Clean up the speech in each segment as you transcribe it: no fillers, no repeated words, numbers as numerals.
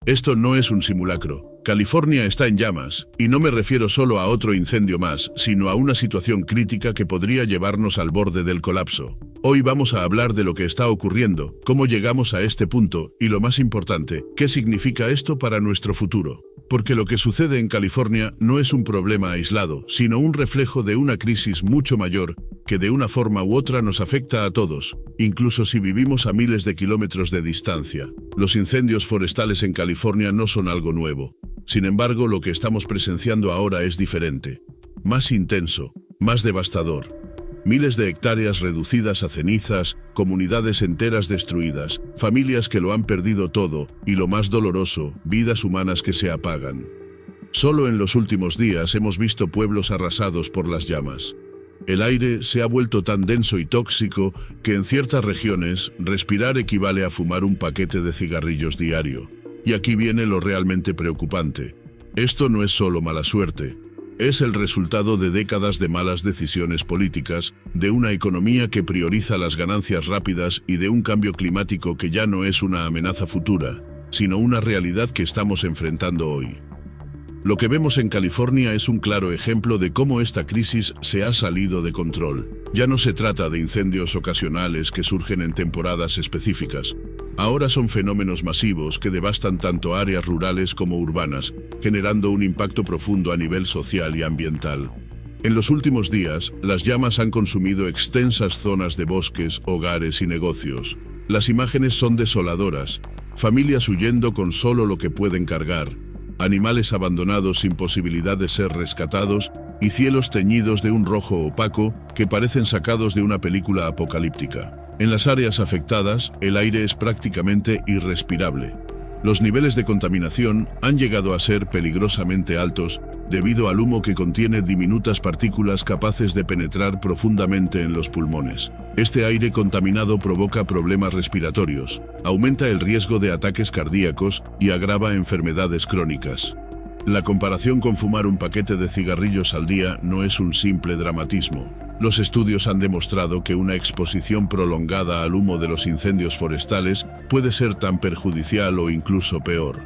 Esto no es un simulacro. California está en llamas, y no me refiero solo a otro incendio más, sino a una situación crítica que podría llevarnos al borde del colapso. Hoy vamos a hablar de lo que está ocurriendo, cómo llegamos a este punto y, lo más importante, qué significa esto para nuestro futuro. Porque lo que sucede en California no es un problema aislado, sino un reflejo de una crisis mucho mayor que de una forma u otra nos afecta a todos, incluso si vivimos a miles de kilómetros de distancia. Los incendios forestales en California no son algo nuevo. Sin embargo, lo que estamos presenciando ahora es diferente, más intenso, más devastador. Miles de hectáreas reducidas a cenizas, comunidades enteras destruidas, familias que lo han perdido todo y, lo más doloroso, vidas humanas que se apagan. Solo en los últimos días hemos visto pueblos arrasados por las llamas. El aire se ha vuelto tan denso y tóxico que en ciertas regiones respirar equivale a fumar un paquete de cigarrillos diario. Y aquí viene lo realmente preocupante. Esto no es solo mala suerte. Es el resultado de décadas de malas decisiones políticas, de una economía que prioriza las ganancias rápidas y de un cambio climático que ya no es una amenaza futura, sino una realidad que estamos enfrentando hoy. Lo que vemos en California es un claro ejemplo de cómo esta crisis se ha salido de control. Ya no se trata de incendios ocasionales que surgen en temporadas específicas. Ahora son fenómenos masivos que devastan tanto áreas rurales como urbanas, generando un impacto profundo a nivel social y ambiental. En los últimos días, las llamas han consumido extensas zonas de bosques, hogares y negocios. Las imágenes son desoladoras, familias huyendo con solo lo que pueden cargar, animales abandonados sin posibilidad de ser rescatados y cielos teñidos de un rojo opaco que parecen sacados de una película apocalíptica. En las áreas afectadas, el aire es prácticamente irrespirable. Los niveles de contaminación han llegado a ser peligrosamente altos debido al humo que contiene diminutas partículas capaces de penetrar profundamente en los pulmones. Este aire contaminado provoca problemas respiratorios, aumenta el riesgo de ataques cardíacos y agrava enfermedades crónicas. La comparación con fumar un paquete de cigarrillos al día no es un simple dramatismo. Los estudios han demostrado que una exposición prolongada al humo de los incendios forestales puede ser tan perjudicial o incluso peor.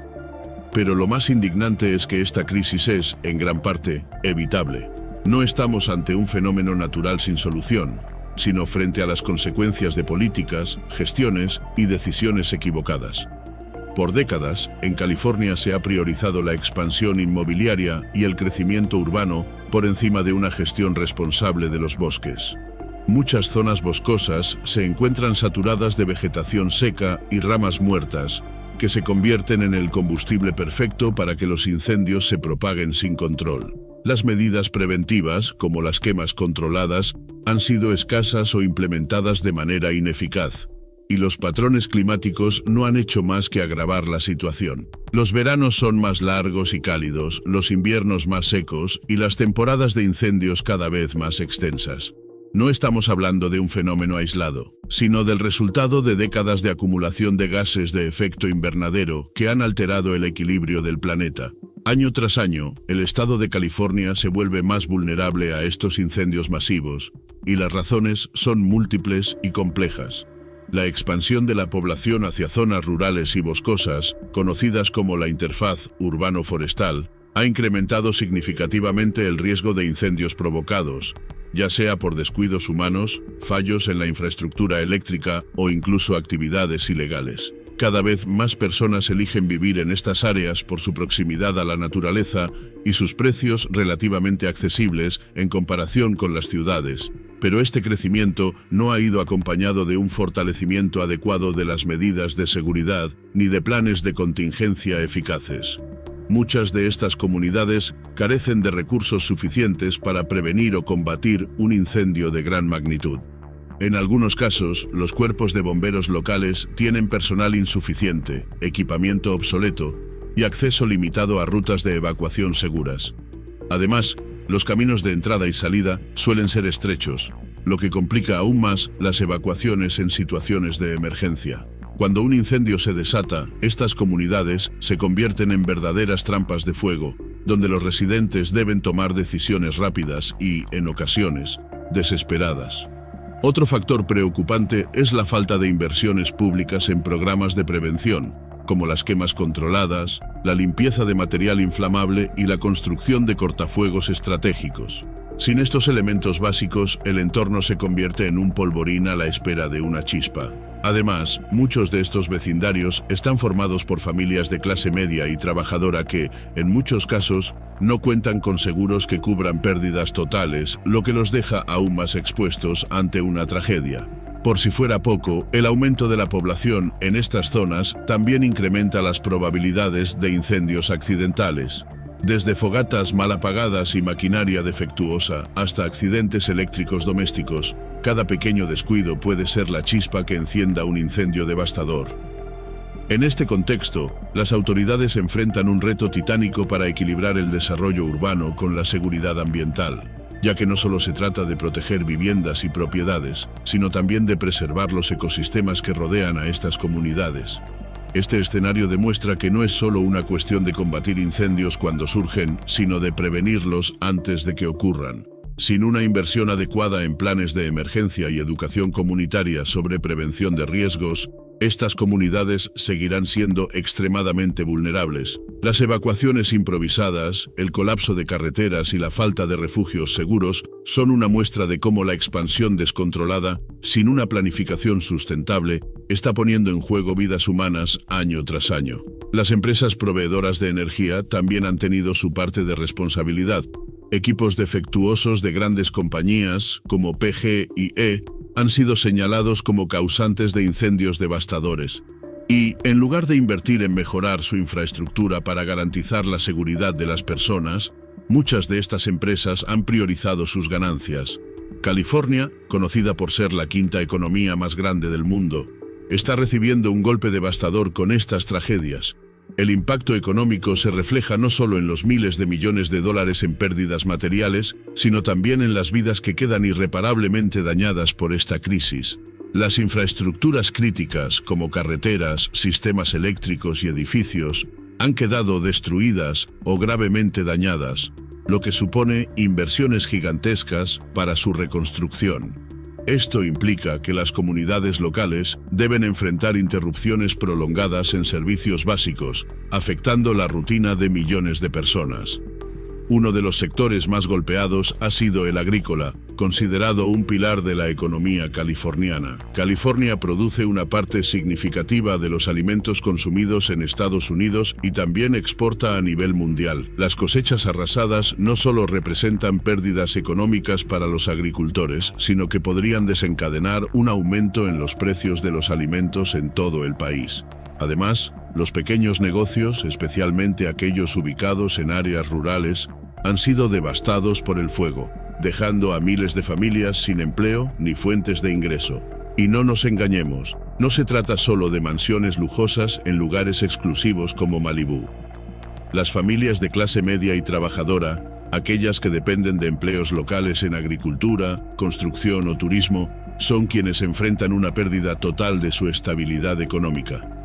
Pero lo más indignante es que esta crisis es, en gran parte, evitable. No estamos ante un fenómeno natural sin solución, sino frente a las consecuencias de políticas, gestiones y decisiones equivocadas. Por décadas, en California se ha priorizado la expansión inmobiliaria y el crecimiento urbano por encima de una gestión responsable de los bosques. Muchas zonas boscosas se encuentran saturadas de vegetación seca y ramas muertas, que se convierten en el combustible perfecto para que los incendios se propaguen sin control. Las medidas preventivas, como las quemas controladas, han sido escasas o implementadas de manera ineficaz, y los patrones climáticos no han hecho más que agravar la situación. Los veranos son más largos y cálidos, los inviernos más secos y las temporadas de incendios cada vez más extensas. No estamos hablando de un fenómeno aislado, sino del resultado de décadas de acumulación de gases de efecto invernadero que han alterado el equilibrio del planeta. Año tras año, el estado de California se vuelve más vulnerable a estos incendios masivos, y las razones son múltiples y complejas. La expansión de la población hacia zonas rurales y boscosas, conocidas como la interfaz urbano-forestal, ha incrementado significativamente el riesgo de incendios provocados, ya sea por descuidos humanos, fallos en la infraestructura eléctrica o incluso actividades ilegales. Cada vez más personas eligen vivir en estas áreas por su proximidad a la naturaleza y sus precios relativamente accesibles en comparación con las ciudades. Pero este crecimiento no ha ido acompañado de un fortalecimiento adecuado de las medidas de seguridad ni de planes de contingencia eficaces. Muchas de estas comunidades carecen de recursos suficientes para prevenir o combatir un incendio de gran magnitud. En algunos casos, los cuerpos de bomberos locales tienen personal insuficiente, equipamiento obsoleto y acceso limitado a rutas de evacuación seguras. Además, los caminos de entrada y salida suelen ser estrechos, lo que complica aún más las evacuaciones en situaciones de emergencia. Cuando un incendio se desata, estas comunidades se convierten en verdaderas trampas de fuego, donde los residentes deben tomar decisiones rápidas y, en ocasiones, desesperadas. Otro factor preocupante es la falta de inversiones públicas en programas de prevención, como las quemas controladas, la limpieza de material inflamable y la construcción de cortafuegos estratégicos. Sin estos elementos básicos, el entorno se convierte en un polvorín a la espera de una chispa. Además, muchos de estos vecindarios están formados por familias de clase media y trabajadora que, en muchos casos, no cuentan con seguros que cubran pérdidas totales, lo que los deja aún más expuestos ante una tragedia. Por si fuera poco, el aumento de la población en estas zonas también incrementa las probabilidades de incendios accidentales. Desde fogatas mal apagadas y maquinaria defectuosa hasta accidentes eléctricos domésticos, cada pequeño descuido puede ser la chispa que encienda un incendio devastador. En este contexto, las autoridades enfrentan un reto titánico para equilibrar el desarrollo urbano con la seguridad ambiental, ya que no solo se trata de proteger viviendas y propiedades, sino también de preservar los ecosistemas que rodean a estas comunidades. Este escenario demuestra que no es solo una cuestión de combatir incendios cuando surgen, sino de prevenirlos antes de que ocurran. Sin una inversión adecuada en planes de emergencia y educación comunitaria sobre prevención de riesgos, estas comunidades seguirán siendo extremadamente vulnerables. Las evacuaciones improvisadas, el colapso de carreteras y la falta de refugios seguros son una muestra de cómo la expansión descontrolada, sin una planificación sustentable, está poniendo en juego vidas humanas año tras año. Las empresas proveedoras de energía también han tenido su parte de responsabilidad. Equipos defectuosos de grandes compañías, como PGE, han sido señalados como causantes de incendios devastadores. Y, en lugar de invertir en mejorar su infraestructura para garantizar la seguridad de las personas, muchas de estas empresas han priorizado sus ganancias. California, conocida por ser la quinta economía más grande del mundo, está recibiendo un golpe devastador con estas tragedias. El impacto económico se refleja no solo en los miles de millones de dólares en pérdidas materiales, sino también en las vidas que quedan irreparablemente dañadas por esta crisis. Las infraestructuras críticas, como carreteras, sistemas eléctricos y edificios, han quedado destruidas o gravemente dañadas, lo que supone inversiones gigantescas para su reconstrucción. Esto implica que las comunidades locales deben enfrentar interrupciones prolongadas en servicios básicos, afectando la rutina de millones de personas. Uno de los sectores más golpeados ha sido el agrícola, considerado un pilar de la economía californiana. California produce una parte significativa de los alimentos consumidos en Estados Unidos y también exporta a nivel mundial. Las cosechas arrasadas no solo representan pérdidas económicas para los agricultores, sino que podrían desencadenar un aumento en los precios de los alimentos en todo el país. Además, los pequeños negocios, especialmente aquellos ubicados en áreas rurales, han sido devastados por el fuego, dejando a miles de familias sin empleo ni fuentes de ingreso. Y no nos engañemos, no se trata solo de mansiones lujosas en lugares exclusivos como Malibú. Las familias de clase media y trabajadora, aquellas que dependen de empleos locales en agricultura, construcción o turismo, son quienes enfrentan una pérdida total de su estabilidad económica.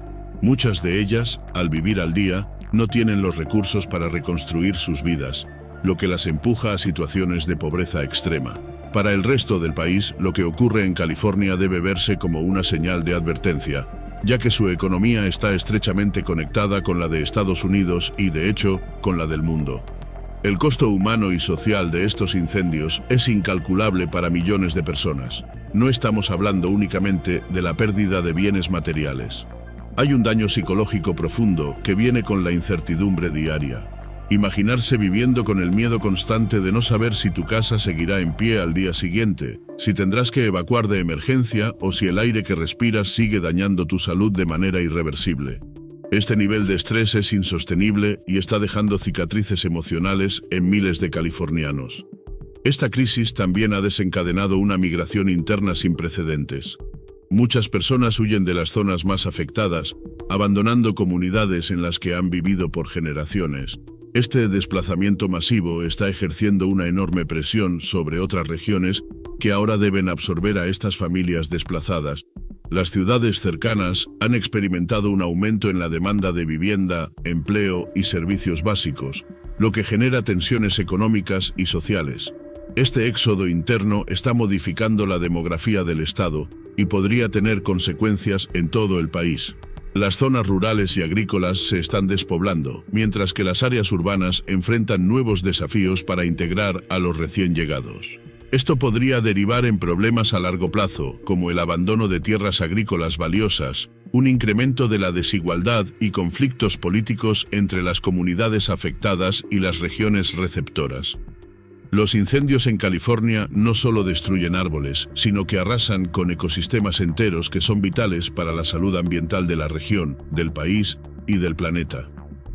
Muchas de ellas, al vivir al día, no tienen los recursos para reconstruir sus vidas, lo que las empuja a situaciones de pobreza extrema. Para el resto del país, lo que ocurre en California debe verse como una señal de advertencia, ya que su economía está estrechamente conectada con la de Estados Unidos y, de hecho, con la del mundo. El costo humano y social de estos incendios es incalculable para millones de personas. No estamos hablando únicamente de la pérdida de bienes materiales. Hay un daño psicológico profundo que viene con la incertidumbre diaria. Imaginarse viviendo con el miedo constante de no saber si tu casa seguirá en pie al día siguiente, si tendrás que evacuar de emergencia o si el aire que respiras sigue dañando tu salud de manera irreversible. Este nivel de estrés es insostenible y está dejando cicatrices emocionales en miles de californianos. Esta crisis también ha desencadenado una migración interna sin precedentes. Muchas personas huyen de las zonas más afectadas, abandonando comunidades en las que han vivido por generaciones. Este desplazamiento masivo está ejerciendo una enorme presión sobre otras regiones que ahora deben absorber a estas familias desplazadas. Las ciudades cercanas han experimentado un aumento en la demanda de vivienda, empleo y servicios básicos, lo que genera tensiones económicas y sociales. Este éxodo interno está modificando la demografía del estado y podría tener consecuencias en todo el país. Las zonas rurales y agrícolas se están despoblando, mientras que las áreas urbanas enfrentan nuevos desafíos para integrar a los recién llegados. Esto podría derivar en problemas a largo plazo, como el abandono de tierras agrícolas valiosas, un incremento de la desigualdad y conflictos políticos entre las comunidades afectadas y las regiones receptoras. Los incendios en California no solo destruyen árboles, sino que arrasan con ecosistemas enteros que son vitales para la salud ambiental de la región, del país y del planeta.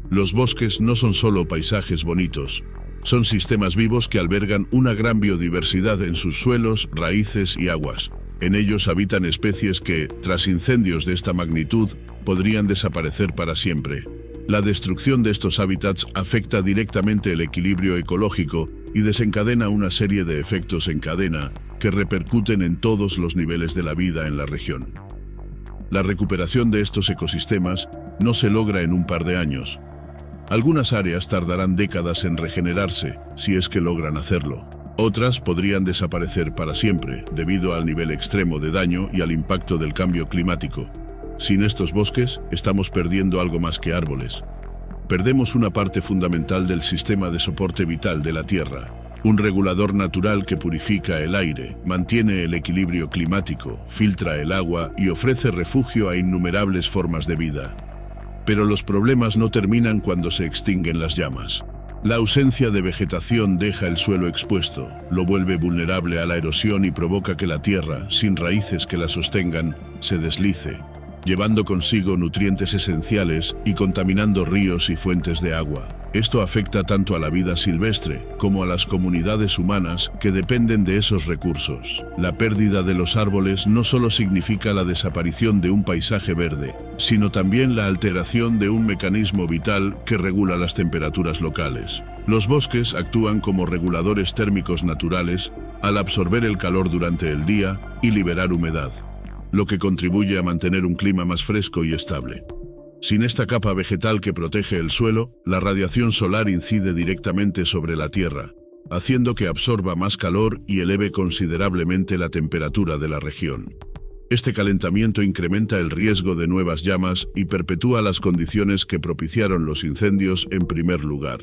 Los bosques no son solo paisajes bonitos, son sistemas vivos que albergan una gran biodiversidad en sus suelos, raíces y aguas. En ellos habitan especies que, tras incendios de esta magnitud, podrían desaparecer para siempre. La destrucción de estos hábitats afecta directamente el equilibrio ecológico y desencadena una serie de efectos en cadena que repercuten en todos los niveles de la vida en la región. La recuperación de estos ecosistemas no se logra en un par de años. Algunas áreas tardarán décadas en regenerarse, si es que logran hacerlo. Otras podrían desaparecer para siempre, debido al nivel extremo de daño y al impacto del cambio climático. Sin estos bosques, estamos perdiendo algo más que árboles. Perdemos una parte fundamental del sistema de soporte vital de la Tierra, un regulador natural que purifica el aire, mantiene el equilibrio climático, filtra el agua y ofrece refugio a innumerables formas de vida. Pero los problemas no terminan cuando se extinguen las llamas. La ausencia de vegetación deja el suelo expuesto, lo vuelve vulnerable a la erosión y provoca que la tierra, sin raíces que la sostengan, se deslice, llevando consigo nutrientes esenciales y contaminando ríos y fuentes de agua. Esto afecta tanto a la vida silvestre como a las comunidades humanas que dependen de esos recursos. La pérdida de los árboles no solo significa la desaparición de un paisaje verde, sino también la alteración de un mecanismo vital que regula las temperaturas locales. Los bosques actúan como reguladores térmicos naturales al absorber el calor durante el día y liberar humedad, lo que contribuye a mantener un clima más fresco y estable. Sin esta capa vegetal que protege el suelo, la radiación solar incide directamente sobre la Tierra, haciendo que absorba más calor y eleve considerablemente la temperatura de la región. Este calentamiento incrementa el riesgo de nuevas llamas y perpetúa las condiciones que propiciaron los incendios en primer lugar.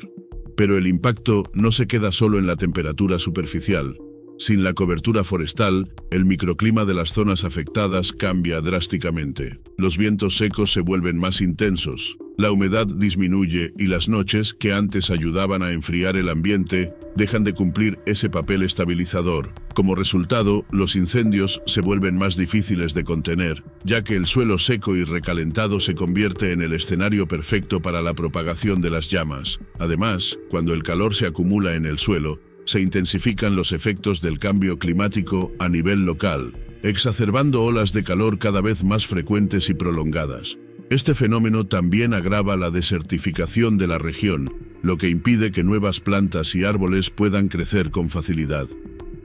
Pero el impacto no se queda solo en la temperatura superficial. Sin la cobertura forestal, el microclima de las zonas afectadas cambia drásticamente. Los vientos secos se vuelven más intensos, la humedad disminuye y las noches, que antes ayudaban a enfriar el ambiente, dejan de cumplir ese papel estabilizador. Como resultado, los incendios se vuelven más difíciles de contener, ya que el suelo seco y recalentado se convierte en el escenario perfecto para la propagación de las llamas. Además, cuando el calor se acumula en el suelo, se intensifican los efectos del cambio climático a nivel local, exacerbando olas de calor cada vez más frecuentes y prolongadas. Este fenómeno también agrava la desertificación de la región, lo que impide que nuevas plantas y árboles puedan crecer con facilidad.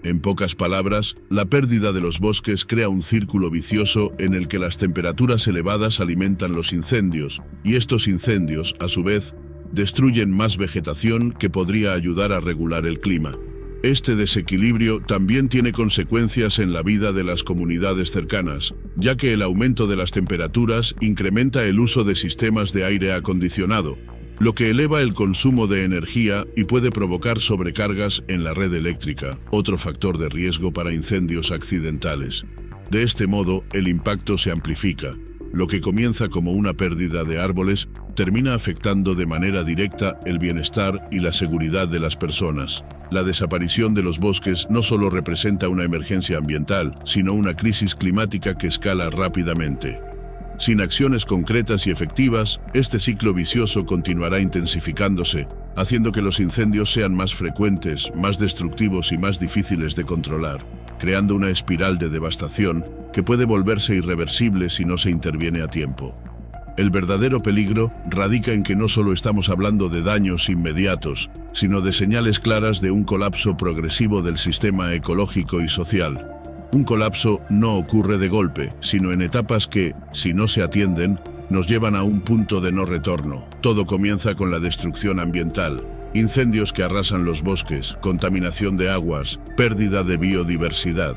En pocas palabras, la pérdida de los bosques crea un círculo vicioso en el que las temperaturas elevadas alimentan los incendios, y estos incendios, a su vez, destruyen más vegetación que podría ayudar a regular el clima. Este desequilibrio también tiene consecuencias en la vida de las comunidades cercanas, ya que el aumento de las temperaturas incrementa el uso de sistemas de aire acondicionado, lo que eleva el consumo de energía y puede provocar sobrecargas en la red eléctrica, otro factor de riesgo para incendios accidentales. De este modo, el impacto se amplifica. Lo que comienza como una pérdida de árboles termina afectando de manera directa el bienestar y la seguridad de las personas. La desaparición de los bosques no solo representa una emergencia ambiental, sino una crisis climática que escala rápidamente. Sin acciones concretas y efectivas, este ciclo vicioso continuará intensificándose, haciendo que los incendios sean más frecuentes, más destructivos y más difíciles de controlar, creando una espiral de devastación que puede volverse irreversible si no se interviene a tiempo. El verdadero peligro radica en que no solo estamos hablando de daños inmediatos, sino de señales claras de un colapso progresivo del sistema ecológico y social. Un colapso no ocurre de golpe, sino en etapas que, si no se atienden, nos llevan a un punto de no retorno. Todo comienza con la destrucción ambiental, incendios que arrasan los bosques, contaminación de aguas, pérdida de biodiversidad.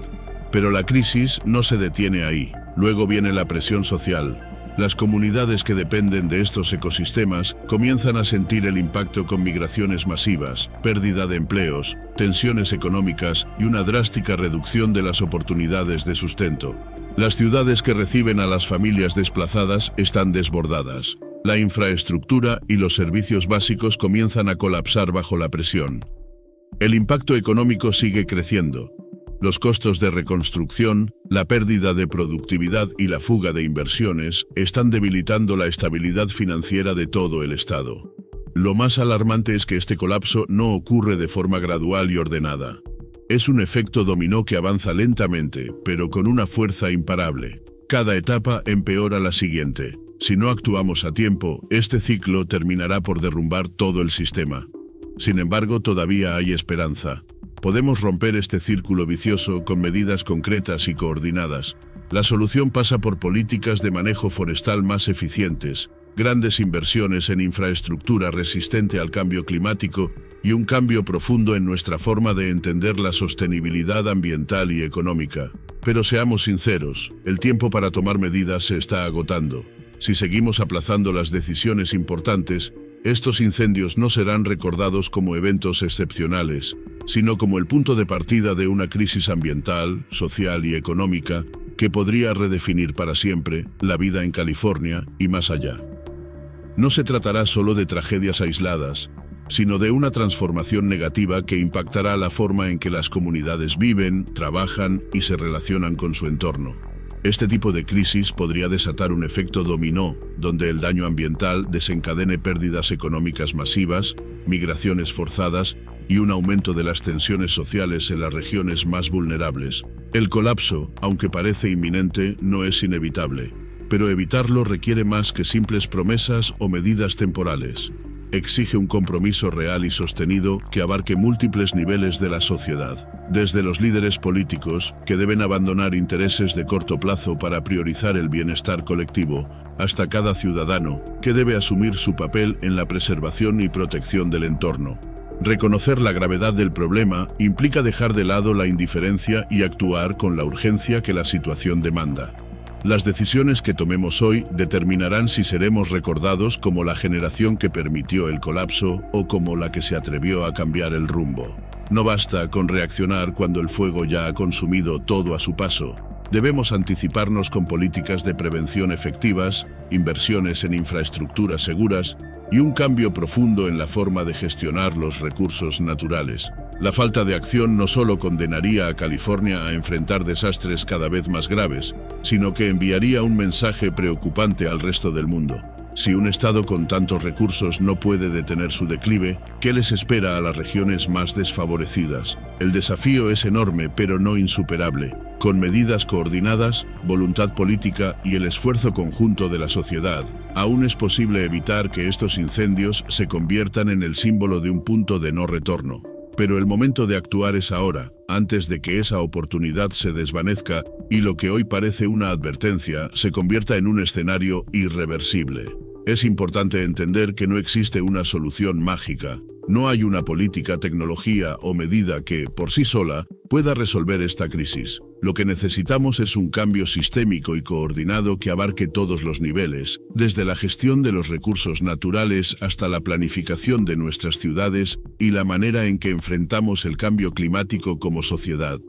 Pero la crisis no se detiene ahí. Luego viene la presión social. Las comunidades que dependen de estos ecosistemas comienzan a sentir el impacto con migraciones masivas, pérdida de empleos, tensiones económicas y una drástica reducción de las oportunidades de sustento. Las ciudades que reciben a las familias desplazadas están desbordadas. La infraestructura y los servicios básicos comienzan a colapsar bajo la presión. El impacto económico sigue creciendo. Los costos de reconstrucción, la pérdida de productividad y la fuga de inversiones están debilitando la estabilidad financiera de todo el Estado. Lo más alarmante es que este colapso no ocurre de forma gradual y ordenada. Es un efecto dominó que avanza lentamente, pero con una fuerza imparable. Cada etapa empeora la siguiente. Si no actuamos a tiempo, este ciclo terminará por derrumbar todo el sistema. Sin embargo, todavía hay esperanza. Podemos romper este círculo vicioso con medidas concretas y coordinadas. La solución pasa por políticas de manejo forestal más eficientes, grandes inversiones en infraestructura resistente al cambio climático y un cambio profundo en nuestra forma de entender la sostenibilidad ambiental y económica. Pero seamos sinceros, el tiempo para tomar medidas se está agotando. Si seguimos aplazando las decisiones importantes, estos incendios no serán recordados como eventos excepcionales, sino como el punto de partida de una crisis ambiental, social y económica que podría redefinir para siempre la vida en California y más allá. No se tratará solo de tragedias aisladas, sino de una transformación negativa que impactará la forma en que las comunidades viven, trabajan y se relacionan con su entorno. Este tipo de crisis podría desatar un efecto dominó, donde el daño ambiental desencadene pérdidas económicas masivas, migraciones forzadas y un aumento de las tensiones sociales en las regiones más vulnerables. El colapso, aunque parece inminente, no es inevitable, pero evitarlo requiere más que simples promesas o medidas temporales. Exige un compromiso real y sostenido que abarque múltiples niveles de la sociedad, desde los líderes políticos, que deben abandonar intereses de corto plazo para priorizar el bienestar colectivo, hasta cada ciudadano, que debe asumir su papel en la preservación y protección del entorno. Reconocer la gravedad del problema implica dejar de lado la indiferencia y actuar con la urgencia que la situación demanda. Las decisiones que tomemos hoy determinarán si seremos recordados como la generación que permitió el colapso o como la que se atrevió a cambiar el rumbo. No basta con reaccionar cuando el fuego ya ha consumido todo a su paso. Debemos anticiparnos con políticas de prevención efectivas, inversiones en infraestructuras seguras y un cambio profundo en la forma de gestionar los recursos naturales. La falta de acción no solo condenaría a California a enfrentar desastres cada vez más graves, sino que enviaría un mensaje preocupante al resto del mundo. Si un estado con tantos recursos no puede detener su declive, ¿qué les espera a las regiones más desfavorecidas? El desafío es enorme, pero no insuperable. Con medidas coordinadas, voluntad política y el esfuerzo conjunto de la sociedad, aún es posible evitar que estos incendios se conviertan en el símbolo de un punto de no retorno. Pero el momento de actuar es ahora, antes de que esa oportunidad se desvanezca y lo que hoy parece una advertencia se convierta en un escenario irreversible. Es importante entender que no existe una solución mágica. No hay una política, tecnología o medida que, por sí sola, pueda resolver esta crisis. Lo que necesitamos es un cambio sistémico y coordinado que abarque todos los niveles, desde la gestión de los recursos naturales hasta la planificación de nuestras ciudades y la manera en que enfrentamos el cambio climático como sociedad.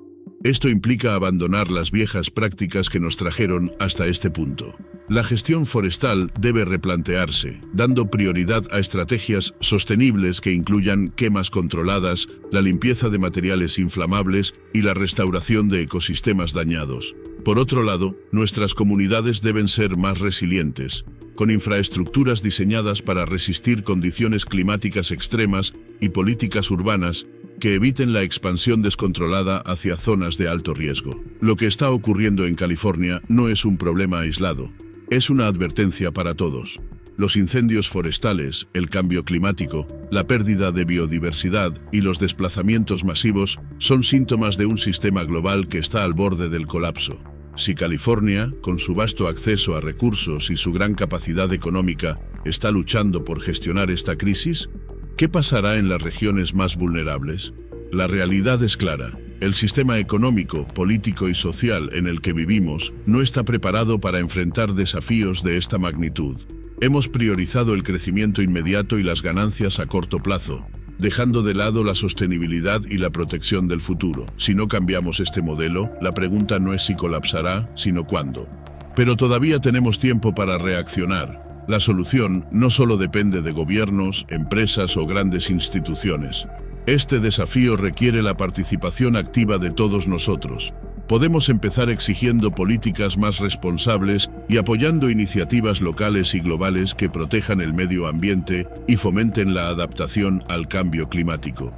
Esto implica abandonar las viejas prácticas que nos trajeron hasta este punto. La gestión forestal debe replantearse, dando prioridad a estrategias sostenibles que incluyan quemas controladas, la limpieza de materiales inflamables y la restauración de ecosistemas dañados. Por otro lado, nuestras comunidades deben ser más resilientes, con infraestructuras diseñadas para resistir condiciones climáticas extremas y políticas urbanas que eviten la expansión descontrolada hacia zonas de alto riesgo. Lo que está ocurriendo en California no es un problema aislado. Es una advertencia para todos. Los incendios forestales, el cambio climático, la pérdida de biodiversidad y los desplazamientos masivos son síntomas de un sistema global que está al borde del colapso. Si California, con su vasto acceso a recursos y su gran capacidad económica, está luchando por gestionar esta crisis, ¿qué pasará en las regiones más vulnerables? La realidad es clara. El sistema económico, político y social en el que vivimos no está preparado para enfrentar desafíos de esta magnitud. Hemos priorizado el crecimiento inmediato y las ganancias a corto plazo, dejando de lado la sostenibilidad y la protección del futuro. Si no cambiamos este modelo, la pregunta no es si colapsará, sino cuándo. Pero todavía tenemos tiempo para reaccionar. La solución no solo depende de gobiernos, empresas o grandes instituciones. Este desafío requiere la participación activa de todos nosotros. Podemos empezar exigiendo políticas más responsables y apoyando iniciativas locales y globales que protejan el medio ambiente y fomenten la adaptación al cambio climático.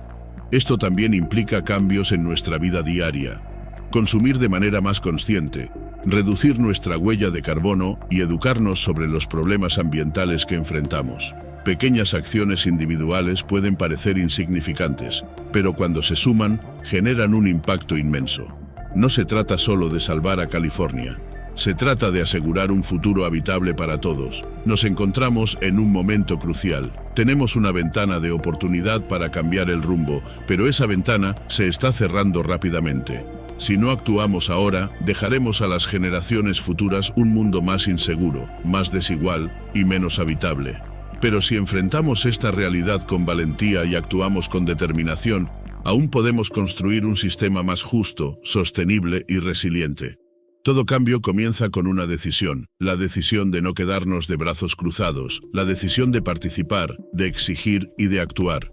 Esto también implica cambios en nuestra vida diaria. Consumir de manera más consciente, reducir nuestra huella de carbono y educarnos sobre los problemas ambientales que enfrentamos. Pequeñas acciones individuales pueden parecer insignificantes, pero cuando se suman, generan un impacto inmenso. No se trata solo de salvar a California. Se trata de asegurar un futuro habitable para todos. Nos encontramos en un momento crucial. Tenemos una ventana de oportunidad para cambiar el rumbo, pero esa ventana se está cerrando rápidamente. Si no actuamos ahora, dejaremos a las generaciones futuras un mundo más inseguro, más desigual y menos habitable. Pero si enfrentamos esta realidad con valentía y actuamos con determinación, aún podemos construir un sistema más justo, sostenible y resiliente. Todo cambio comienza con una decisión, la decisión de no quedarnos de brazos cruzados, la decisión de participar, de exigir y de actuar.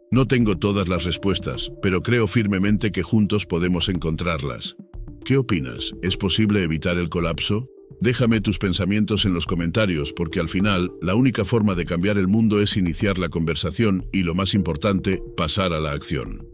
No tengo todas las respuestas, pero creo firmemente que juntos podemos encontrarlas. ¿Qué opinas? ¿Es posible evitar el colapso? Déjame tus pensamientos en los comentarios, porque al final, la única forma de cambiar el mundo es iniciar la conversación y, lo más importante, pasar a la acción.